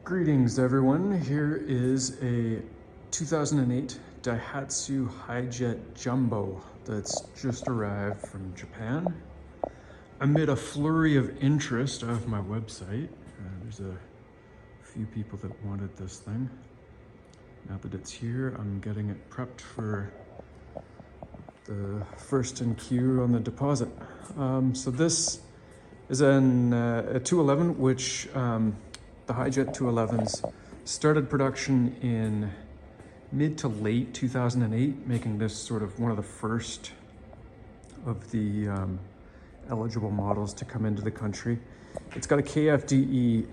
Greetings everyone, here is a 2008 Daihatsu Hijet Jumbo that's just arrived from Japan. Amid a flurry of interest off my website, there's a few people that wanted this thing. Now that it's here, I'm getting it prepped for the first in queue on the deposit. So this is a 211, which the Hijet 211s started production in mid to late 2008, making this sort of one of the first of the eligible models to come into the country. It's got a KFDE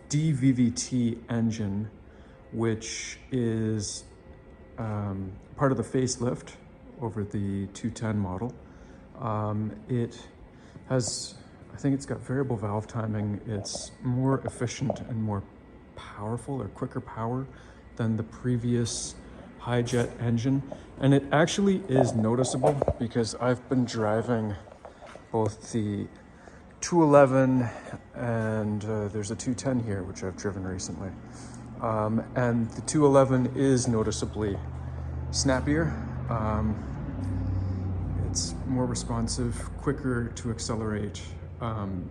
DVVT engine, which is part of the facelift over the 210 model. It has, I think it's got variable valve timing. It's more efficient and more powerful, or quicker power, than the previous Hijet engine. And it actually is noticeable because I've been driving both the 211 and there's a 210 here, which I've driven recently. And the 211 is noticeably snappier. It's more responsive, quicker to accelerate.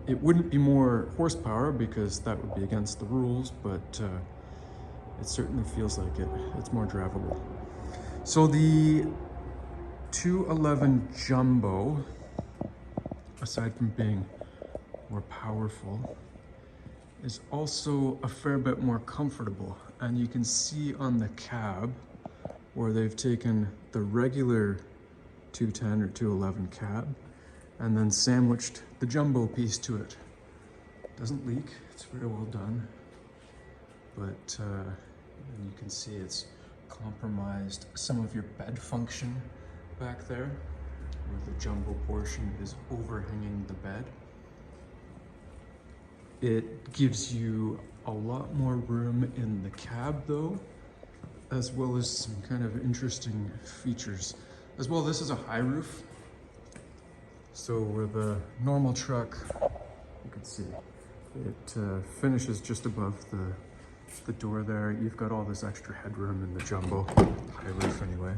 It wouldn't be more horsepower because that would be against the rules, but it certainly feels like it. It's more drivable. So the 211 Jumbo, aside from being more powerful, is also a fair bit more comfortable. And you can see on the cab where they've taken the regular 210 or 211 cab and then sandwiched the jumbo piece to it. Doesn't leak, it's very well done, but you can see it's compromised some of your bed function back there, where the jumbo portion is overhanging the bed. It gives you a lot more room in the cab though, as well as some kind of interesting features. As well, this is a high roof. So where the normal truck, you can see, it finishes just above the door there. You've got all this extra headroom in the Jumbo, high roof anyway.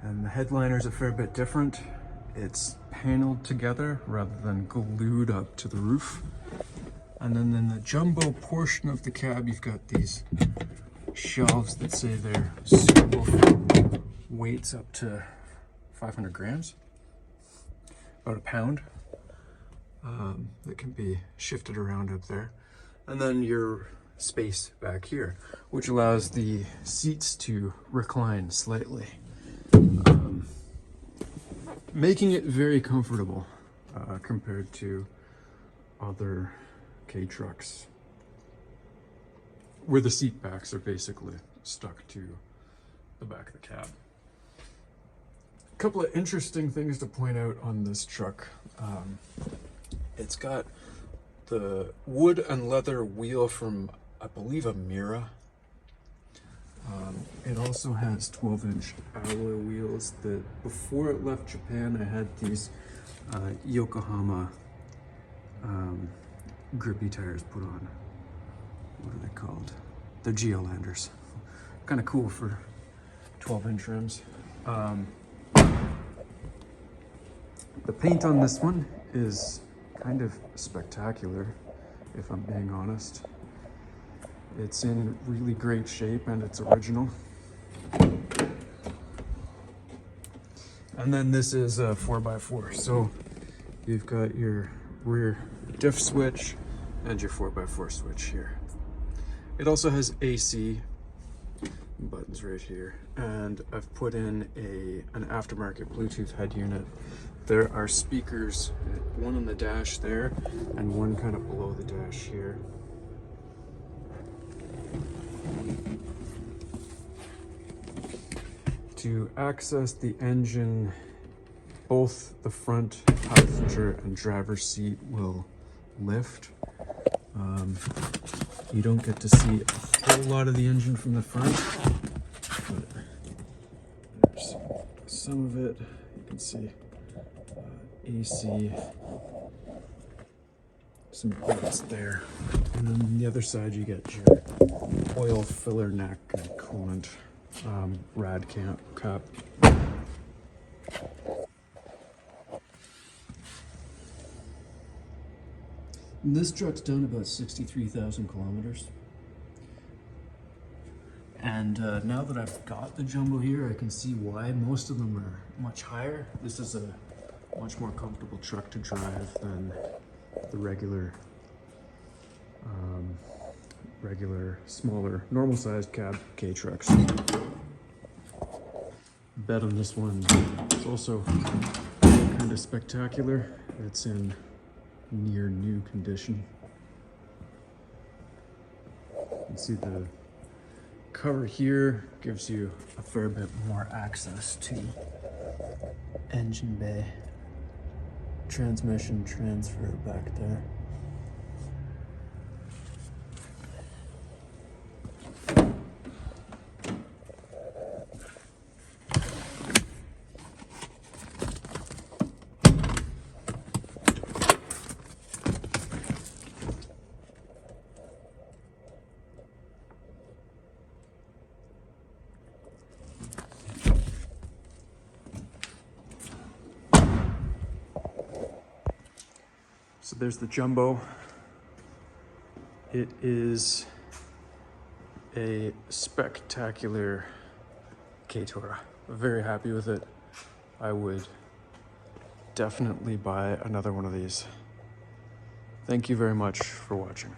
And the headliner's a fair bit different. It's paneled together rather than glued up to the roof. And then in the Jumbo portion of the cab, you've got these shelves that say they're suitable for weights up to 500 grams. About a pound, that can be shifted around up there. And then your space back here, which allows the seats to recline slightly, making it very comfortable compared to other K trucks, where the seat backs are basically stuck to the back of the cab. Couple of interesting things to point out on this truck. It's got the wood and leather wheel from, I believe, a Mira. It also has 12-inch alloy wheels that, before it left Japan, I had these Yokohama grippy tires put on. What are they called? They're Geolanders. Kind of cool for 12-inch rims. The paint on this one is kind of spectacular, if I'm being honest. It's in really great shape and it's original. And then this is a 4x4. So you've got your rear diff switch and your 4x4 switch here. It also has AC buttons right here, and I've put in an aftermarket Bluetooth head unit. There are speakers, one on the dash there and one kind of below the dash here. To access the engine, both the front passenger and driver's seat will lift. You don't get to see a whole lot of the engine from the front, but there's some of it. You can see AC some bolts there. And then on the other side, you get your oil filler neck and coolant rad cap. And this truck's done about 63,000 kilometers. And now that I've got the Jumbo here, I can see why most of them are much higher. This is a much more comfortable truck to drive than the regular, smaller, normal-sized cab K trucks. Bed on this one is also kind of spectacular. It's in near new condition. You can see the cover here gives you a fair bit more access to engine bay. Transmission transfer back there. So there's the Jumbo. It is a spectacular K-Tora. Very happy with it. I would definitely buy another one of these. Thank you very much for watching.